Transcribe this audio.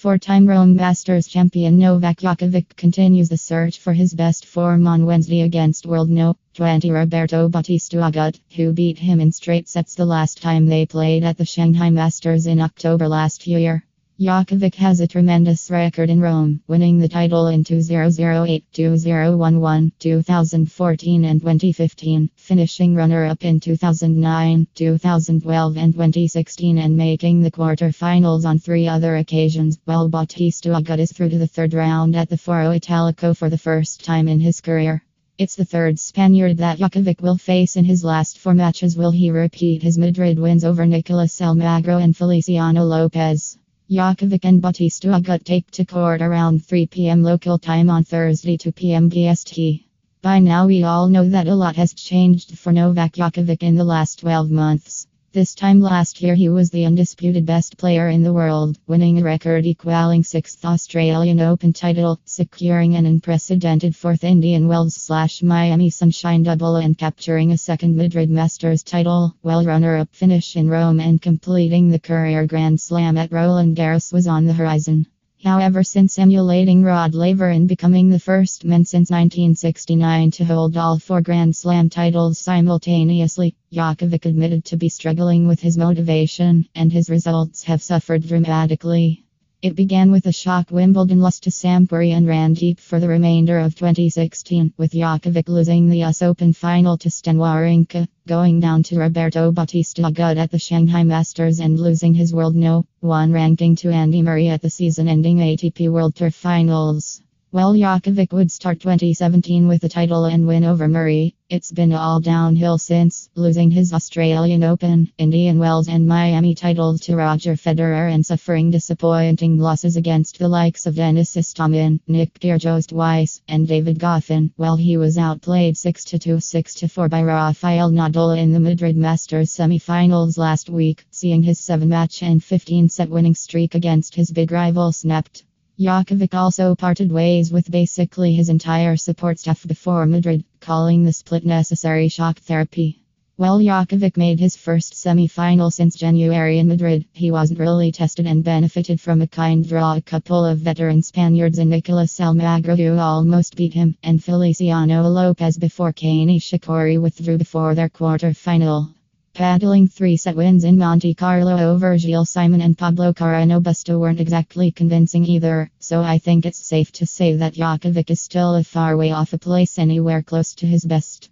Four-time Rome Masters champion Novak Djokovic continues the search for his best form on Wednesday against world No. 20 Roberto Bautista Agut, who beat him in straight sets the last time they played at the Shanghai Masters in October last year. Djokovic has a tremendous record in Rome, winning the title in 2008, 2011, 2014 and 2015, finishing runner-up in 2009, 2012 and 2016 and making the quarter-finals on 3 other occasions, while Bautista Agut is through to the third round at the Foro Italico for the first time in his career. It's the third Spaniard that Djokovic will face in his last 4 matches. Will he repeat his Madrid wins over Nicolas Almagro and Feliciano Lopez? Djokovic and Bautista Agut take to court around 3 p.m. local time on Thursday 2 p.m. BST. By now we all know that a lot has changed for Novak Djokovic in the last 12 months. This time last year he was the undisputed best player in the world, winning a record-equaling 6th Australian Open title, securing an unprecedented 4th Indian Wells/Miami Sunshine double and capturing a 2nd Madrid Masters title, while runner-up finish in Rome and completing the career Grand Slam at Roland Garros was on the horizon. However, since emulating Rod Laver and becoming the first man since 1969 to hold all 4 Grand Slam titles simultaneously, Djokovic admitted to be struggling with his motivation, and his results have suffered dramatically. It began with a shock Wimbledon loss to Sampdoria and ran deep for the remainder of 2016, with Djokovic losing the US Open final to Stan Wawrinka, going down to Roberto Bautista Agut at the Shanghai Masters and losing his World No. 1 ranking to Andy Murray at the season-ending ATP World Tour Finals. While Djokovic would start 2017 with a title and win over Murray, it's been all downhill since, losing his Australian Open, Indian Wells and Miami titles to Roger Federer and suffering disappointing losses against the likes of Denis Istomin, Nick Kyrgios twice, and David Goffin, while he was outplayed 6-2, 6-4 by Rafael Nadal in the Madrid Masters semi-finals last week, seeing his 7-match and 15-set winning streak against his big rival snapped. Djokovic also parted ways with basically his entire support staff before Madrid, calling the split necessary shock therapy. While Djokovic made his first semi-final since January in Madrid, he wasn't really tested and benefited from a kind draw. A couple of veteran Spaniards in Nicolas Almagro who almost beat him, and Feliciano Lopez before Kei Nishikori withdrew before their quarter-final. Paddling 3-set wins in Monte Carlo over Gilles Simon and Pablo Carreño Busta weren't exactly convincing either, so I think it's safe to say that Djokovic is still a far way off a place anywhere close to his best.